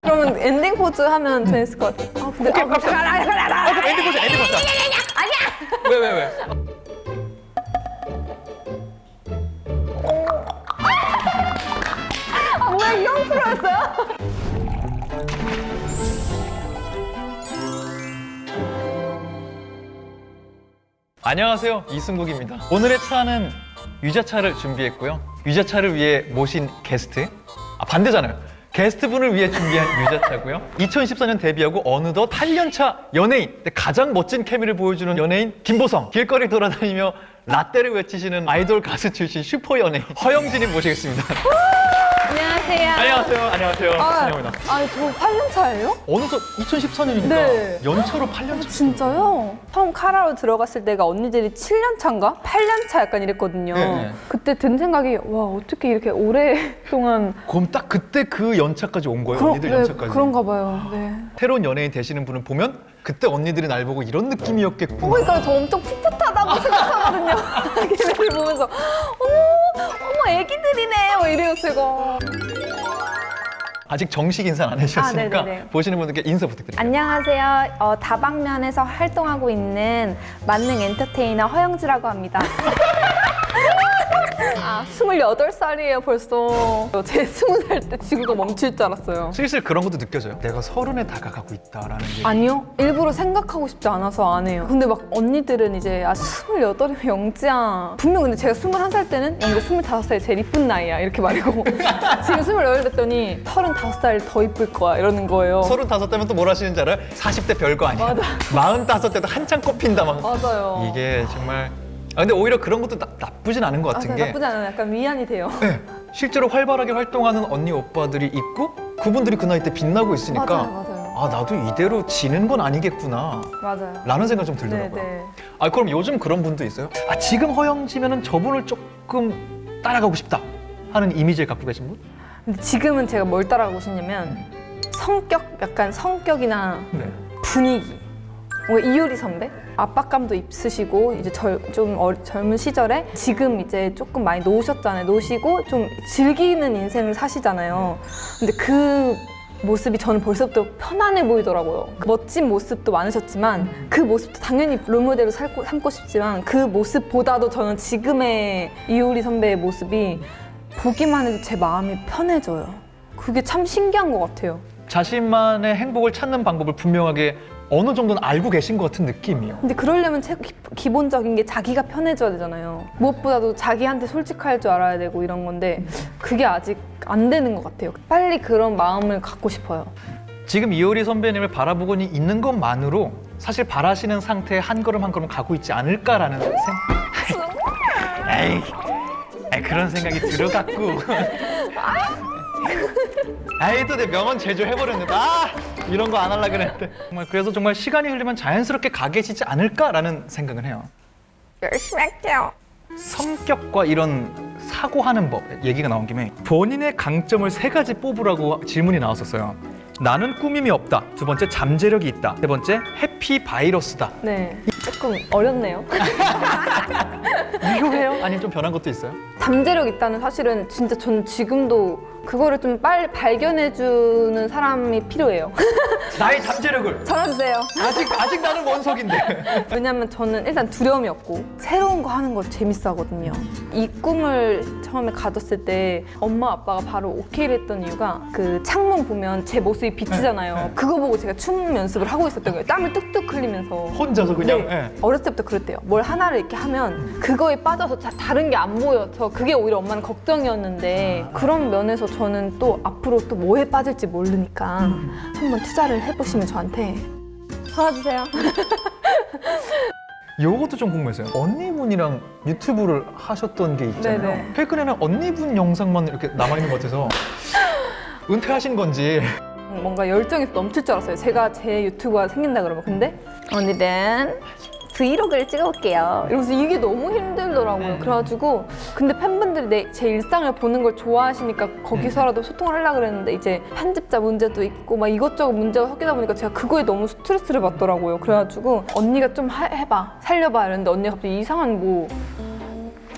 그러면 엔딩 포즈 하면 재밌을 것 같아. 아, 근데 그럼 엔딩 보자, 엔딩 보자. 아니야. 왜? 아, 뭐야, 이런 프로였어요? 안녕하세요, 이승국입니다. 오늘의 차는 유자차를 준비했고요. 유자차를 위해 모신 게스트, 반대잖아요. 게스트분을 위해 준비한 유자차고요. 2014년 데뷔하고 어느덧 8년차 연예인, 가장 멋진 케미를 보여주는 연예인 김보성. 길거리 돌아다니며 라떼를 외치시는 아이돌 가수 출신 슈퍼 연예인 허영진님 모시겠습니다. 안녕하세요. 안녕하세요. 환영합니다. 저 8년 차예요? 어느덧 2014년이니까 네. 연차로 8년 차. 진짜요? 처음 카라로 들어갔을 때가 언니들이 7년 차인가? 8년 차 약간 이랬거든요. 네. 그때 든 생각이 와 어떻게 이렇게 오랫동안 그럼 딱 그때 그 연차까지 온 거예요? 언니들 연차까지? 그런가 봐요. 네. 새로운 연예인 되시는 분을 보면 그때 언니들이 날 보고 이런 느낌이었겠구나. 그러니까 저 엄청 풋풋하다고 생각하거든요. 걔네들 보면서 어머 애기들이네 막 이래요 제가. 아직 정식 인사는 안 해주셨으니까 네네네. 보시는 분들께 인사 부탁드립니다. 안녕하세요. 다방면에서 활동하고 있는 만능 엔터테이너 허영지라고 합니다. 28살이에요 벌써. 제 20살 때 지구가 멈출 줄 알았어요. 슬슬 그런 것도 느껴져요. 내가 30에 다가가고 있다라는 게. 아니요. 일부러 생각하고 싶지 않아서 안 해요. 근데 막 언니들은 이제 28이면 영지야. 분명 근데 제가 21살 때는 영지 25살이 제일 이쁜 나이야 이렇게 말이고 지금 28 됐더니 35살 더 이쁠 거야 이러는 거예요. 35대면 또 뭘 하시는지 알아요? 40대 별거 아니야. 맞아. 45대도 한창 꼽힌다 막. 맞아요. 이게 정말. 근데 오히려 그런 것도 나쁘진 않은 것 같은 게 나쁘지 않아요. 약간 위안이 돼요. 네, 실제로 활발하게 활동하는 언니 오빠들이 있고 그분들이 그 나이 때 빛나고 있으니까 맞아요. 나도 이대로 지는 건 아니겠구나 맞아요. 라는 생각이 좀 들더라고요. 네네. 그럼 요즘 그런 분도 있어요? 지금 허영지면은 저분을 조금 따라가고 싶다 하는 이미지를 갖고 계신 분? 근데 지금은 제가 뭘 따라가고 싶냐면 약간 성격이나 네. 분위기. 뭔가 이효리 선배? 압박감도 있으시고 이제 젊은 시절에 지금 이제 조금 많이 노셨잖아요. 노시고 좀 즐기는 인생을 사시잖아요. 근데 그 모습이 저는 벌써부터 편안해 보이더라고요. 그 멋진 모습도 많으셨지만 그 모습도 당연히 롤모델로 삼고 싶지만 그 모습보다도 저는 지금의 이효리 선배의 모습이 보기만 해도 제 마음이 편해져요. 그게 참 신기한 것 같아요. 자신만의 행복을 찾는 방법을 분명하게 어느 정도는 알고 계신 것 같은 느낌이에요. 근데 그러려면 기본적인 게 자기가 편해져야 되잖아요. 무엇보다도 자기한테 솔직할 줄 알아야 되고 이런 건데 그게 아직 안 되는 것 같아요. 빨리 그런 마음을 갖고 싶어요. 지금 이효리 선배님을 바라보고 있는 것만으로 사실 바라시는 상태에 한 걸음 한 걸음 가고 있지 않을까라는 에이, 그런 생각이 들어갔고 또 내 명언 제조해버렸는데 이런 거 안 하려고 그랬는데 그래서 정말 시간이 흘리면 자연스럽게 가 계시지 않을까라는 생각을 해요. 열심히 할게요. 성격과 이런 사고하는 법 얘기가 나온 김에 본인의 강점을 3가지 뽑으라고 질문이 나왔었어요. 나는 꾸밈이 없다. 2번째 잠재력이 있다. 3번째 해피 바이러스다. 네, 조금 어렵네요. 유효해요? 아니면 좀 변한 것도 있어요? 잠재력 있다는 사실은 진짜 저는 지금도 그거를 좀 빨리 발견해주는 사람이 필요해요. 나의 잠재력을 전화주세요. 아직 나는 원석인데. 왜냐면 저는 일단 두려움이 없고 새로운 거 하는 걸 재밌어 하거든요. 이 꿈을 처음에 가졌을 때 엄마 아빠가 바로 오케이를 했던 이유가 그 창문 보면 제 모습이 비치잖아요. 그거 보고 제가 춤 연습을 하고 있었던 거예요. 땀을 뚝뚝 흘리면서. 혼자서 그냥. 네. 어렸을 때부터 그랬대요. 뭘 하나를 이렇게 하면 그거에 빠져서 다른 게 안 보여서 그게 오히려 엄마는 걱정이었는데 그런 면에서 저는 또 앞으로 또 뭐에 빠질지 모르니까 한번 투자를 해보시면 저한테 전화 주세요. 요것도 좀 궁금했어요. 언니분이랑 유튜브를 하셨던 게 있잖아요. 네네. 최근에는 언니분 영상만 이렇게 남아있는 것 같아서 은퇴하신 건지. 뭔가 열정이 넘칠 줄 알았어요. 제가 제 유튜브가 생긴다 그러면. 근데 오늘은 브이로그를 찍어볼게요. 이러면서 이게 너무 힘들더라고요. 그래가지고 근데 팬분들이 제 일상을 보는 걸 좋아하시니까 거기서라도 소통을 하려고 그랬는데 이제 편집자 문제도 있고 막 이것저것 문제가 섞이다 보니까 제가 그거에 너무 스트레스를 받더라고요. 그래가지고 언니가 좀 해봐, 살려봐 이랬는데 언니가 갑자기 이상한 뭐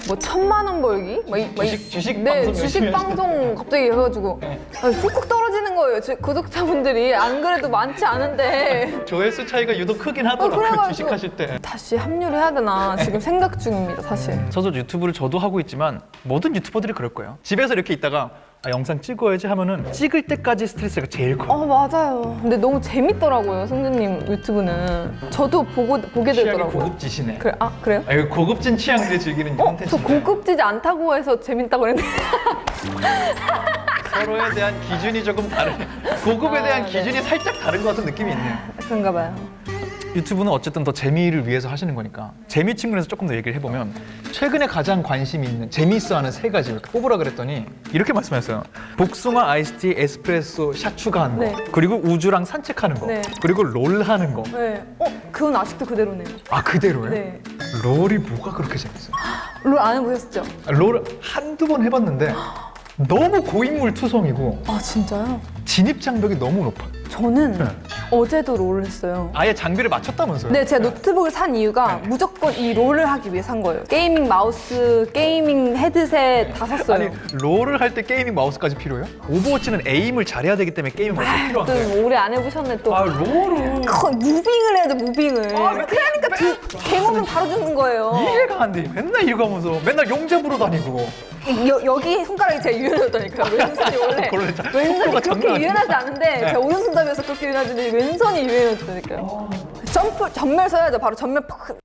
뭐 1,000만 원 벌기? 주식 네, 방송 주식 열심히 방송 갑자기 해가지고 네. 아니, 훅훅 떨어지는 거예요. 구독자분들이 안 그래도 많지 않은데 조회수 차이가 유독 크긴 하더라고요. 그래가지고 주식하실 때. 다시 합류를 해야 되나 지금 생각 중입니다, 사실. 저도 유튜브를 저도 하고 있지만 모든 유튜버들이 그럴 거예요. 집에서 이렇게 있다가 영상 찍어야지 하면은 찍을 때까지 스트레스가 제일 커요. 맞아요. 근데 너무 재밌더라고요, 승준님 유튜브는. 저도 보게 취향이 되더라고요. 고급지시네. 그래요? 이거 고급진 취향들이 즐기는 저 콘텐츠인데 고급지지 않다고 해서 재밌다고 그랬는데. 서로에 대한 기준이 조금 다르네. 고급에 대한 네. 기준이 살짝 다른 것 같은 느낌이 있네요. 그런가 봐요. 유튜브는 어쨌든 더 재미를 위해서 하시는 거니까 재미 측면에서 조금 더 얘기를 해보면 최근에 가장 관심이 있는 재미있어하는 세 가지 이렇게 꼽으라 그랬더니 이렇게 말씀하셨어요. 복숭아 아이스티 에스프레소 샷 추가하는 거, 네. 그리고 우주랑 산책하는 거, 네. 그리고 롤 하는 거. 네. 그건 아직도 그대로네요. 아 그대로요? 네. 롤이 뭐가 그렇게 재밌어요? 롤 안 해보셨죠? 롤 한두 번 해봤는데 너무 고인물 투성이고 아, 진짜요? 진입 장벽이 너무 높아요. 저는 네. 어제도 롤을 했어요. 아예 장비를 맞췄다면서요? 네, 제가 노트북을 산 이유가 네. 무조건 이 롤을 하기 위해 산 거예요. 게이밍 마우스, 게이밍 헤드셋 다 샀어요. 아니 롤을 할 때 게이밍 마우스까지 필요해요? 오버워치는 에임을 잘해야 되기 때문에 게이밍 마우스 필요한데 또 오래 안 해보셨네 또. 롤은 무빙을 해야 돼, 무빙을. 그러니까 갱 오면 바로 죽는 거예요. 이해가 안 돼. 맨날 이거 하면서 맨날 용접으로 다니고 여기 손가락이 제일 유연하다니까요. 왼손이 원래 그러네. 속도가 왼손이 장난 그렇게 아니네. 유연하지 않은데 네. 제가 오른손잡이여서 그렇게 유연하지 왼손이 유연하다니까요. 점프 전멸 써야죠. 바로 전멸 팍.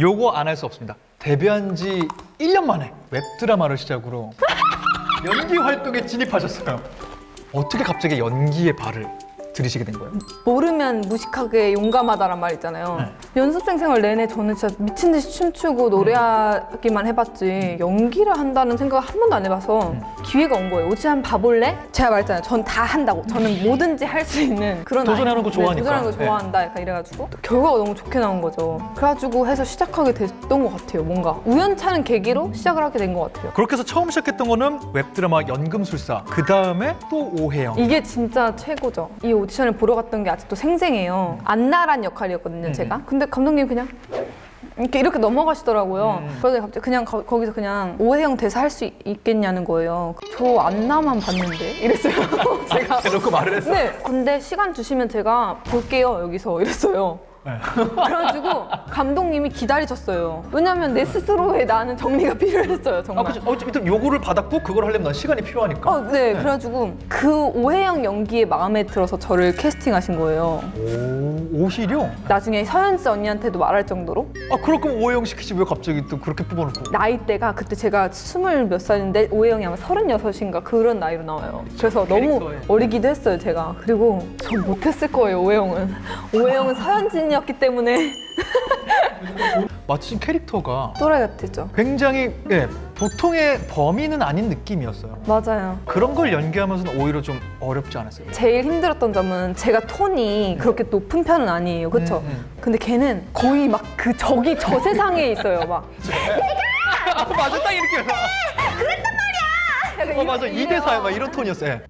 요거 안 할 수 없습니다. 데뷔한 지 1년 만에 웹드라마를 시작으로 연기 활동에 진입하셨어요. 어떻게 갑자기 연기의 발을 들이시게 된 거예요? 모르면 무식하게 용감하다란 말 있잖아요. 네. 연습생 생활 내내 저는 진짜 미친 듯이 춤추고 노래하기만 해봤지 연기를 한다는 생각을 한 번도 안 해봐서 기회가 온 거예요. 오지 한번 봐볼래? 제가 말했잖아요. 전 다 한다고. 저는 뭐든지 할 수 있는 그런 도전하는 거 네, 좋아하니까. 도전하는 거 좋아한다. 약간 이래가지고 결과가 너무 좋게 나온 거죠. 그래가지고 해서 시작하게 됐던 것 같아요. 뭔가 우연찮은 계기로 시작을 하게 된 것 같아요. 그렇게 해서 처음 시작했던 거는 웹드라마 연금술사, 그 다음에 또 오해영. 이게 진짜 최고죠. 이 오디션을 보러 갔던 게 아직도 생생해요. 안나란 역할이었거든요, 제가. 근데 감독님이 그냥 이렇게 넘어가시더라고요. 그래서 갑자기 그냥 거기서 그냥 오해영 대사 할 수 있겠냐는 거예요. 저 안나만 봤는데 이랬어요. 제가. 해놓고 말을 했어. 네. 근데 시간 주시면 제가 볼게요, 여기서 이랬어요. 네. 그래가지고 감독님이 기다리셨어요. 왜냐면 내 스스로의 나는 정리가 필요했어요, 정말. 그치. 어쨌든 요거를 받았고 그걸 하려면 난 시간이 필요하니까. 네, 그래가지고 그 오해영 연기에 마음에 들어서 저를 캐스팅하신 거예요. 오히려? 나중에 서연지 언니한테도 말할 정도로 그럴 거면 오해영 시키지 왜 갑자기 또 그렇게 뽑아놓고. 나이대가 그때 제가 20몇 살인데 오해영이 아마 36인가 그런 나이로 나와요. 그래서 너무 캐릭터에. 어리기도 했어요, 제가. 그리고 전 못했을 거예요, 오해영은. 오해영은 서연진이었기 때문에 마침 캐릭터가 또라이 같았죠. 굉장히 보통의 범인은 아닌 느낌이었어요. 맞아요. 그런 걸 연기하면서는 오히려 좀 어렵지 않았어요? 제일 힘들었던 점은 제가 톤이 그렇게 높은 편은 아니에요, 그쵸? 근데 걔는 거의 막 그 저기 저 세상에 있어요, 막. 맞아, 딱 이렇게. 그랬단 말이야! 약간 맞아, 이래요. 입에서 막 이런 톤이었어요. 예.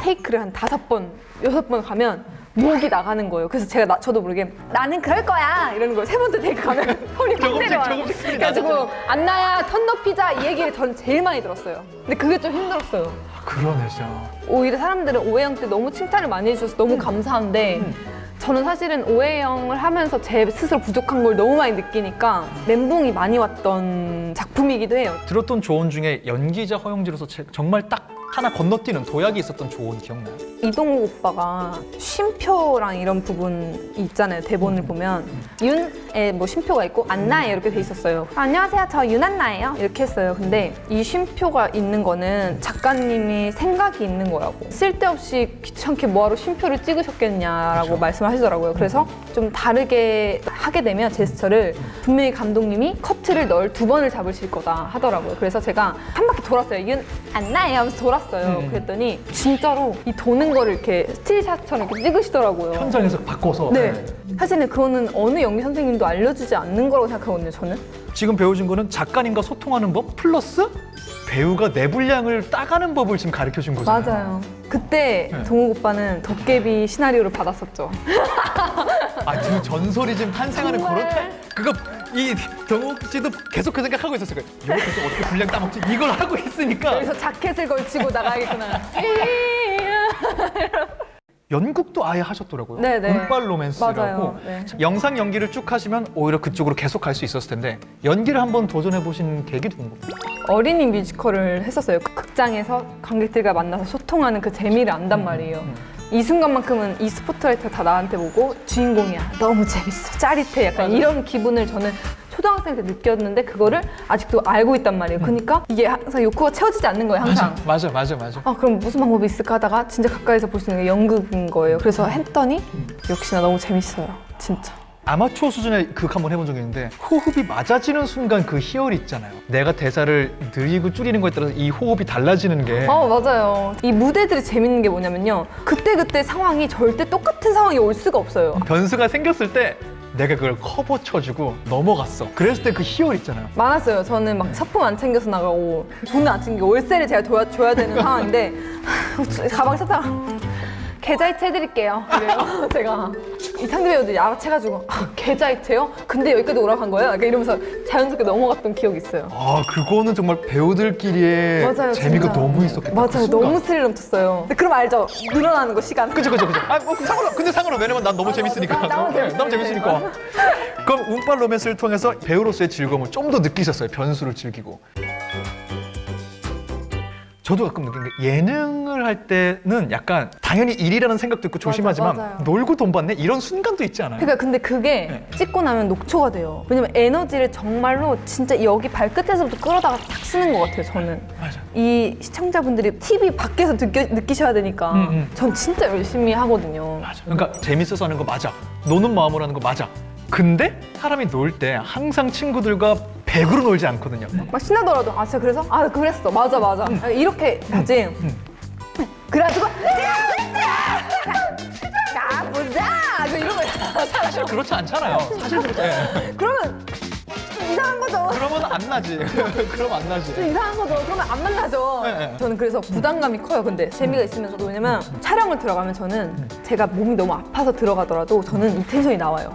테이크를 한 5번, 6번 가면 목이 나가는 거예요. 그래서 제가 저도 모르게 나는 그럴 거야 이러는 거예요. 3번째 테이크 가면 톤이 확 조금씩, 내려와요. 조금씩 소리 그래가지고 안나야 턴 높이자 이 얘기를 전 제일 많이 들었어요. 근데 그게 좀 힘들었어요. 그러네, 진짜. 오히려 사람들은 오해영 때 너무 칭찬을 많이 해주셔서 너무 감사한데 저는 사실은 오해영을 하면서 제 스스로 부족한 걸 너무 많이 느끼니까 멘붕이 많이 왔던 작품이기도 해요. 들었던 조언 중에 연기자 허용지로서 정말 딱 하나 건너뛰는 도약이 있었던 조언 기억나요? 이동욱 오빠가 쉼표랑 이런 부분이 있잖아요. 대본을 보면 윤에 뭐 쉼표가 있고 안나에 이렇게 돼 있었어요. 안녕하세요, 저 윤안나예요 이렇게 했어요. 근데 이 쉼표가 있는 거는 작가님이 생각이 있는 거라고, 쓸데없이 귀찮게 뭐하러 쉼표를 찍으셨겠냐라고 그렇죠. 말씀하시더라고요. 그래서 좀 다르게 하게 되면 제스처를 분명히 감독님이 커트를 널 2번을 잡으실 거다 하더라고요. 그래서 제가 한 바퀴 돌았어요. 윤안나예요 하면서 돌았어요. 그랬더니 진짜로 이 도는 거를 이렇게 스틸샷처럼 이렇게 찍으시더라고요. 현장에서 바꿔서. 네. 사실은 그거는 어느 연기 선생님도 알려주지 않는 거라고 생각하거든요, 저는. 지금 배워준 거는 작가님과 소통하는 법 플러스 배우가 내 분량을 따가는 법을 지금 가르쳐 준 거잖아요. 맞아요. 그때 네. 동욱 오빠는 도깨비 시나리오를 받았었죠. 아, 지금 전설이 지금 탄생하는 정말. 그런 그거 이 정욱 씨도 계속 그 생각하고 있었을 거예요. 이거 계속 어떻게 분량 따먹지? 이걸 하고 있으니까 여기서 자켓을 걸치고 나가야겠구나. 연극도 아예 하셨더라고요. 네네. 운빨 로맨스라고. 맞아요. 네. 영상 연기를 쭉 하시면 오히려 그쪽으로 계속 갈 수 있었을 텐데 연기를 한번 도전해 보신 계기도 궁금해요. 어린이 뮤지컬을 했었어요. 극장에서 관객들과 만나서 소통하는 그 재미를 안단 말이에요. 이 순간만큼은 이 스포트라이트가 다 나한테 보고 주인공이야. 너무 재밌어. 짜릿해. 약간 맞아요. 이런 기분을 저는 초등학생 때 느꼈는데 그거를 아직도 알고 있단 말이에요. 그러니까 이게 항상 욕구가 채워지지 않는 거예요. 항상. 맞아. 아 그럼 무슨 방법이 있을까 하다가 진짜 가까이서 볼 수 있는 게 연극인 거예요. 그래서 했더니 역시나 너무 재밌어요. 진짜. 아마추어 수준의 극 한번 해본 적이 있는데 호흡이 맞아지는 순간 그 희열이 있잖아요. 내가 대사를 느리고 줄이는 거에 따라서 이 호흡이 달라지는 게 맞아요. 이 무대들이 재밌는 게 뭐냐면요. 그때 상황이 절대 똑같은 상황이 올 수가 없어요. 변수가 생겼을 때 내가 그걸 커버 쳐주고 넘어갔어. 그랬을 때 그 희열 있잖아요. 많았어요. 저는 막 사품 안 챙겨서 나가고 돈을 안 챙기고 월세를 제가 줘야 되는 상황인데 가방 찾다가 계좌이체 해드릴게요. 그래요. 제가 이상대 배우들이 알아채가지고 계좌이체요? 근데 여기까지 오라고 한 거예요? 약간 이러면서 자연스럽게 넘어갔던 기억이 있어요. 아, 그거는 정말 배우들끼리의 맞아요, 재미가 진짜. 너무 있었겠다. 맞아요. 그 순간. 너무 스릴 넘쳤어요. 근데 그럼 알죠? 늘어나는 거 시간. 그죠. 아, 뭐 상관없. 근데 상관없. 왜냐면 난 너무 재밌으니까. 너무 재밌으니까. 너무 재밌으니까. 그럼 운빨 로맨스를 통해서 배우로서의 즐거움을 좀 더 느끼셨어요. 변수를 즐기고. 저도 가끔 느낀 게 예능을 할 때는 약간 당연히 일이라는 생각도 있고 조심하지만 맞아요. 놀고 돈 받네 이런 순간도 있지 않아요? 그러니까 근데 그게 네. 찍고 나면 녹초가 돼요. 왜냐면 에너지를 정말로 진짜 여기 발끝에서부터 끌어다가 탁 쓰는 것 같아요. 저는. 맞아. 이 시청자분들이 TV 밖에서 느끼셔야 되니까 전 진짜 열심히 하거든요. 맞아. 그러니까 재밌어서 하는 거 맞아. 노는 마음으로 하는 거 맞아. 근데 사람이 놀 때 항상 친구들과 100으로 놀지 않거든요. 막 신나더라도 아 진짜 그래서? 아 그랬어. 맞아. 이렇게 하지. 그래가지고 가보자! 이러면 사실 그렇지 않잖아요. 사실 그렇지. 예. 그러면 좀 이상한 거죠. 그러면 안 나지. 그럼 안 좀 나지. 이상한 거죠. 그러면 안 만나죠. 네. 저는 그래서 부담감이 커요. 근데 재미가 있으면서도 왜냐면 촬영을 들어가면 저는 제가 몸이 너무 아파서 들어가더라도 저는 이 텐션이 나와요.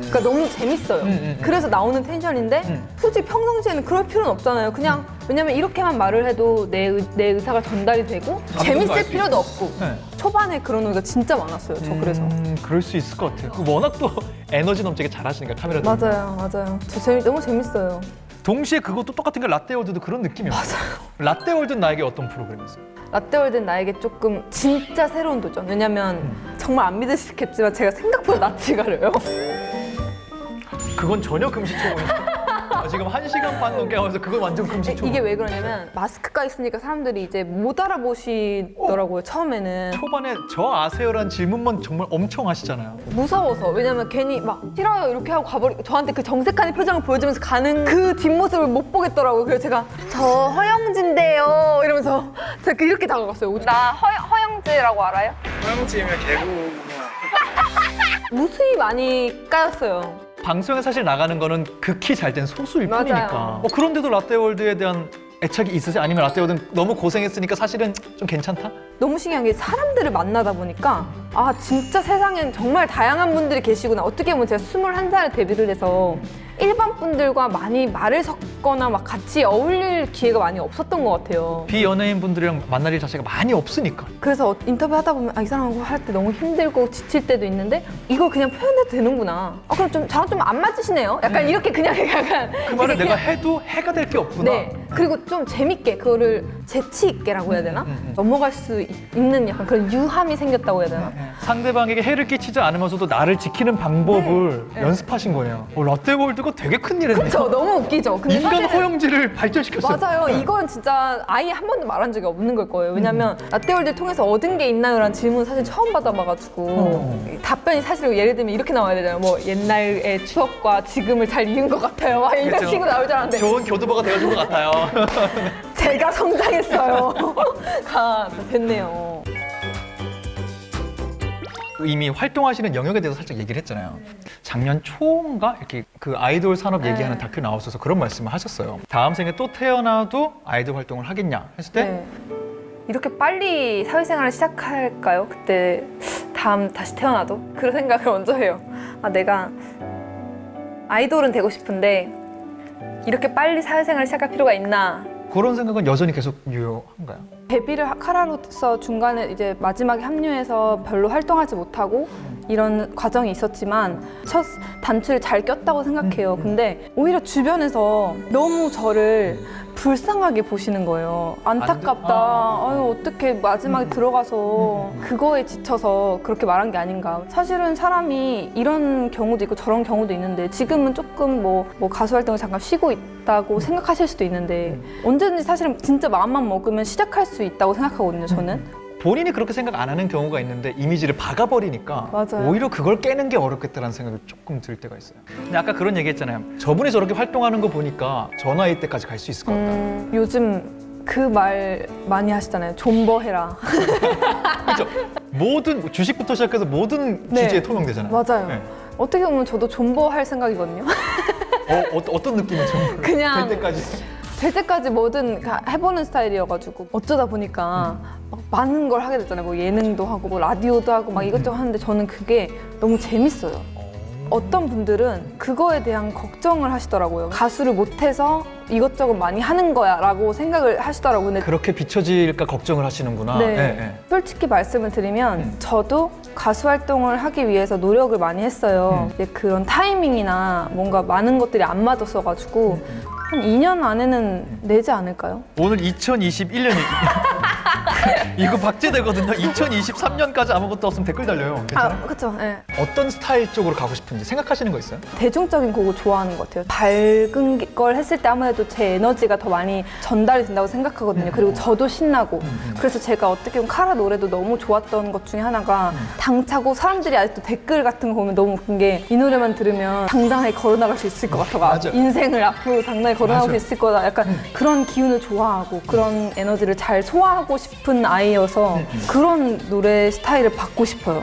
그러니까 너무 재밌어요. 그래서 나오는 텐션인데 솔직히 평상시에는 그럴 필요는 없잖아요. 그냥 왜냐면 이렇게만 말을 해도 내 의사가 전달이 되고 재밌을 알수 필요도 없고 네. 초반에 그런 의가 진짜 많았어요. 저 그래서. 그럴 수 있을 것 같아요. 워낙 또 에너지 넘치게 잘하시니까 카메라 들고. 맞아요. 너무 재밌어요. 동시에 그것도 똑같은 게 라떼월드도 그런 느낌이었어요. 맞아요. 라떼월드는 나에게 어떤 프로그램이었어요? 라떼월드는 나에게 조금 진짜 새로운 도전. 왜냐면 정말 안 믿으시겠지만 제가 생각보다 낯이 가려요. 그건 전혀 금시초문이에요. 지금 1시간 반 넘게 하면서 그건 완전 금시초문. 이게 왜 그러냐면 마스크가 있으니까 사람들이 이제 못 알아보시더라고요. 처음에는 초반에 저 아세요라는 질문만 정말 엄청 하시잖아요. 무서워서. 왜냐면 괜히 막 싫어요 이렇게 하고 가버리고 저한테 그 정색하는 표정을 보여주면서 가는 그 뒷모습을 못 보겠더라고요. 그래서 제가 저 허영지인데요 이러면서 제가 이렇게 다가갔어요. 나 허영지라고 알아요? 허영지면 개구 무수히 많이 까였어요. 방송에 사실 나가는 거는 극히 잘 된 소수일 맞아요. 뿐이니까. 그런데도 라떼월드에 대한 애착이 있으세요? 아니면 라떼월드는 너무 고생했으니까 사실은 좀 괜찮다? 너무 신기한 게 사람들을 만나다 보니까 아 진짜 세상엔 정말 다양한 분들이 계시구나. 어떻게 보면 제가 21살에 데뷔를 해서 일반 분들과 많이 말을 섞거나 막 같이 어울릴 기회가 많이 없었던 것 같아요. 비연예인 분들이랑 만날 일 자체가 많이 없으니까. 그래서 인터뷰 하다 보면 이 사람하고 할 때 너무 힘들고 지칠 때도 있는데 이걸 그냥 표현해도 되는구나. 그럼 좀 저랑 좀 안 맞으시네요. 약간 이렇게 그냥 약간 그 말을 이렇게 내가 그냥- 해도 해가 될 게 없구나. 네. 그리고 좀 재밌게 그거를 재치 있게라고 해야 되나? 넘어갈 수 있는 약간 그런 유함이 생겼다고 해야 되나? 상대방에게 해를 끼치지 않으면서도 나를 지키는 방법을 네. 연습하신 거예요. 라떼월드가 되게 큰일이네요. 그렇죠. 너무 웃기죠. 근데 인간 사실은 허영지를 발전시켰어요. 맞아요. 이건 진짜 아예 한 번도 말한 적이 없는 걸 거예요. 왜냐면 라떼월드 통해서 얻은 게 있나요? 라는 질문 사실 처음 받아봐가지고 답변이 사실 예를 들면 이렇게 나와야 되잖아요. 뭐 옛날의 추억과 지금을 잘 이은 것 같아요. 막 이런 그렇죠. 식으로 나올 줄 알았는데 좋은 교두보가 되어준 것 같아요. 제가 성장했어요. 가 됐네요. 이미 활동하시는 영역에 대해서 살짝 얘기를 했잖아요. 작년 초인가 이렇게 그 아이돌 산업 네. 얘기하는 다큐 나왔어서 그런 말씀을 하셨어요. 다음 생에 또 태어나도 아이돌 활동을 하겠냐 했을 때 네. 이렇게 빨리 사회생활을 시작할까요? 그때 다시 태어나도? 그런 생각을 먼저 해요. 아, 내가 아이돌은 되고 싶은데 이렇게 빨리 사회생활을 시작할 필요가 있나? 그런 생각은 여전히 계속 유효한가요? 데뷔를 카라로서 중간에 이제 마지막에 합류해서 별로 활동하지 못하고 이런 과정이 있었지만 첫 단추를 잘 꼈다고 생각해요. 근데 오히려 주변에서 너무 저를 불쌍하게 보시는 거예요. 안타깝다. 아유, 어떻게 마지막에 들어가서 그거에 지쳐서 그렇게 말한 게 아닌가. 사실은 사람이 이런 경우도 있고 저런 경우도 있는데 지금은 조금 뭐 가수 활동을 잠깐 쉬고 있다고 생각하실 수도 있는데 언제든지 사실은 진짜 마음만 먹으면 시작할 수 있다고 생각하거든요, 저는. 본인이 그렇게 생각 안 하는 경우가 있는데 이미지를 박아버리니까 맞아요. 오히려 그걸 깨는 게 어렵겠다는 생각이 조금 들 때가 있어요. 근데 아까 그런 얘기 했잖아요. 저분이 저렇게 활동하는 거 보니까 저 나이 때까지 갈 수 있을 것 같다. 요즘 그 말 많이 하시잖아요. 존버해라. 그렇죠? 모든 주식부터 시작해서 모든 네. 주제에 통용되잖아요. 맞아요. 네. 어떻게 보면 저도 존버할 생각이거든요. 어떤 느낌이죠? 그냥 될 때까지. 될 때까지 뭐든 해보는 스타일이어가지고 어쩌다 보니까 막 많은 걸 하게 됐잖아요. 뭐 예능도 하고 뭐 라디오도 하고 막 이것저것 하는데 저는 그게 너무 재밌어요. 어떤 분들은 그거에 대한 걱정을 하시더라고요. 가수를 못해서 이것저것 많이 하는 거야 라고 생각을 하시더라고요. 근데 그렇게 비춰질까 걱정을 하시는구나. 네. 네, 네. 솔직히 말씀을 드리면 저도 가수 활동을 하기 위해서 노력을 많이 했어요. 근데 그런 타이밍이나 뭔가 많은 것들이 안 맞았어가지고 한 2년 안에는 내지 않을까요? 오늘 2021년이지. 이거 박제되거든요. 2023년까지 아무것도 없으면 댓글 달려요. 괜찮아요? 그쵸. 네. 어떤 스타일 쪽으로 가고 싶은지 생각하시는 거 있어요? 대중적인 곡을 좋아하는 것 같아요. 밝은 걸 했을 때 아무래도 제 에너지가 더 많이 전달이 된다고 생각하거든요. 그리고 저도 신나고. 그래서 제가 어떻게 보면 카라 노래도 너무 좋았던 것 중에 하나가 당차고 사람들이 아직도 댓글 같은 거 보면 너무 웃긴 게 이 노래만 들으면 당당하게 걸어나갈 수 있을 것 같아가 맞아. 인생을 앞으로 당당하게 걸어나갈 수 맞아. 있을 거다. 약간 그런 기운을 좋아하고 그런 에너지를 잘 소화하고 싶은 아이여서 그런 노래 스타일을 받고 싶어요.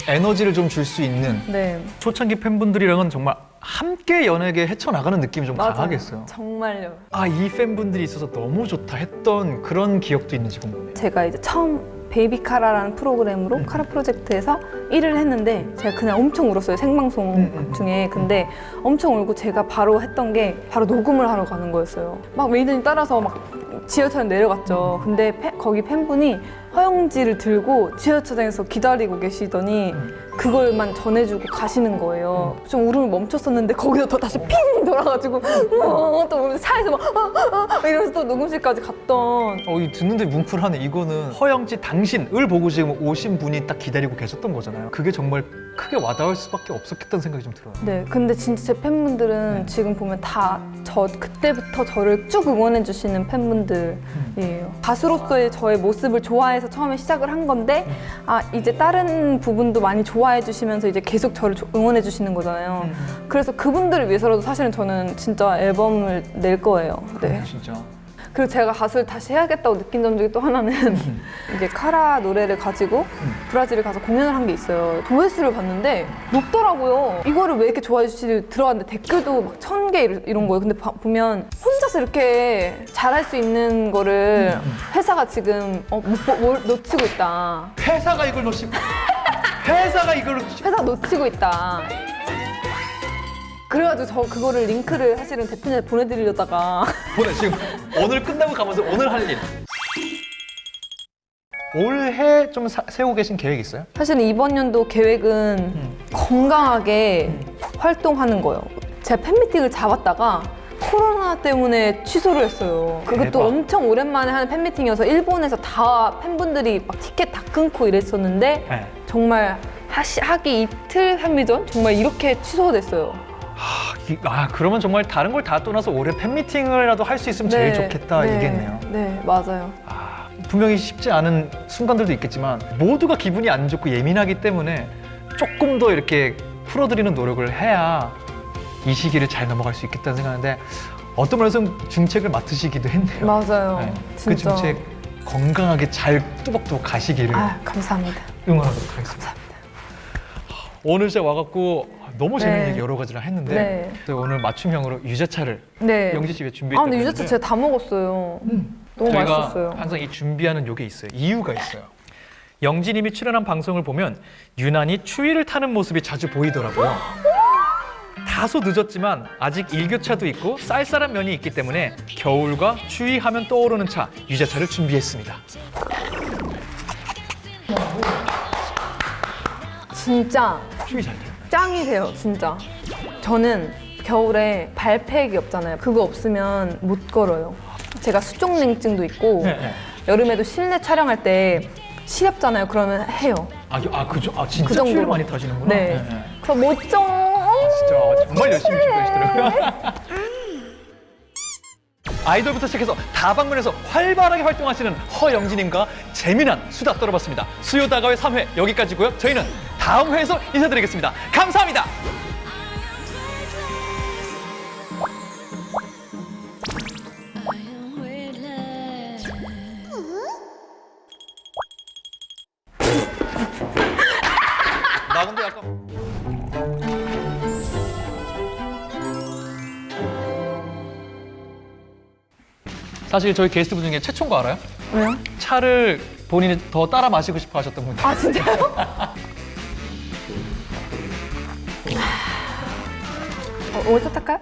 에너지를 좀 줄 수 있는 네. 초창기 팬분들이랑은 정말 함께 연예계 헤쳐나가는 느낌이 좀 맞아요. 강하겠어요. 정말요. 아, 이 팬분들이 있어서 너무 좋다 했던 그런 기억도 있는지 궁금해요. 제가 이제 처음 베이비 카라라는 프로그램으로 카라 프로젝트에서 일을 했는데 제가 그날 엄청 울었어요. 생방송 중에. 근데 엄청 울고 제가 바로 했던 게 바로 녹음을 하러 가는 거였어요. 막 메이드님 따라서 막 지하철에 내려갔죠. 근데 거기 팬분이 허영지를 들고 지하철장에서 기다리고 계시더니 그걸만 전해주고 가시는 거예요. 좀 울음을 멈췄었는데 거기서 또 다시 핑 돌아가지고 또 우리 차에서 막 이러면서 또 녹음실까지 갔던. 이 듣는데 뭉클하네. 이거는 허영지 당신을 보고 지금 오신 분이 딱 기다리고 계셨던 거잖아요. 그게 정말 크게 와닿을 수밖에 없었겠다는 생각이 좀 들어요. 네, 근데 진짜 제 팬분들은 지금 보면 다 그때부터 저를 쭉 응원해 주시는 팬분들이에요. 가수로서의 저의 모습을 좋아해서 처음에 시작을 한 건데 이제 다른 부분도 많이 좋아해 주시면서 이제 계속 저를 응원해 주시는 거잖아요. 그래서 그분들을 위해서라도 사실은 저는 진짜 앨범을 낼 거예요. 네. 진짜. 그리고 제가 가수를 다시 해야겠다고 느낀 점 중에 또 하나는 이제 카라 노래를 가지고 브라질에 가서 공연을 한 게 있어요. 조회수를 봤는데 높더라고요. 이거를 왜 이렇게 좋아해 주시지 들어갔는데 댓글도 막 1000개 이런 거예요. 근데 보면 혼자서 이렇게 잘할 수 있는 거를 회사가 지금 뭘 놓치고 있다. 회사가 이걸 놓치고 회사가 이걸 회사가 놓치고 있다. 그래가지고 저 그거를 링크를 사실은 대표님한테 보내드리려다가 지금 오늘 끝나고 가면서 오늘 할 일. 올해 좀 세우고 계신 계획 있어요? 사실은 이번 연도 계획은 건강하게 활동하는 거예요. 제가 팬미팅을 잡았다가 코로나 때문에 취소를 했어요. 그것도 대박. 엄청 오랜만에 하는 팬미팅이어서 일본에서 다 팬분들이 막 티켓 다 끊고 이랬었는데 네. 정말 하기 이틀 3일 전 정말 이렇게 취소가 됐어요. 그러면 정말 다른 걸 다 떠나서 올해 팬미팅을라도 할 수 있으면 제일 좋겠다 이겠네요. 네, 맞아요. 분명히 쉽지 않은 순간들도 있겠지만 모두가 기분이 안 좋고 예민하기 때문에 조금 더 이렇게 풀어드리는 노력을 해야 이 시기를 잘 넘어갈 수 있겠다는 생각하는데 어떤 면에서는 중책을 맡으시기도 했네요. 맞아요. 네. 진짜. 그 중책 건강하게 잘 뚜벅뚜벅 가시기를 감사합니다. 응원하도록 하겠습니다. 감사합니다. 오늘 진짜 와갖고 너무 재밌는 네. 얘기 여러 가지를 했는데 네. 그래서 오늘 맞춤형으로 유자차를 네. 영지 집에 아, 준비했다고 근데 했는데 유자차 제가 다 먹었어요. 너무 저희가 맛있었어요. 항상 이 준비하는 요게 있어요. 이유가 있어요. 영지님이 출연한 방송을 보면 유난히 추위를 타는 모습이 자주 보이더라고요. 다소 늦었지만 아직 일교차도 있고 쌀쌀한 면이 있기 때문에 겨울과 추위하면 떠오르는 차 유자차를 준비했습니다. 진짜 추위 잘 타요. 짱이세요, 진짜. 저는 겨울에 발팩이 없잖아요. 그거 없으면 못 걸어요. 제가 수족냉증도 있고 네. 여름에도 실내 촬영할 때 시렵잖아요. 그러면 해요. 그죠? 진짜 그 정도로. 추위를 많이 타시는구나. 네. 그럼 못 줘. 진짜 정말 열심히 준비하시더라고요. 아이돌부터 시작해서 다방면에서 활발하게 활동하시는 허영진님과 재미난 수다 떨어봤습니다. 수요 다가회 3회 여기까지고요. 저희는 다음 회에서 인사드리겠습니다. 감사합니다. 나 근데 약간 사실 저희 게스트분 중에 최초인 거 알아요? 왜요? 차를 본인이 더 따라 마시고 싶어 하셨던 분들. 아, 진짜요? 오늘 차 탈까요?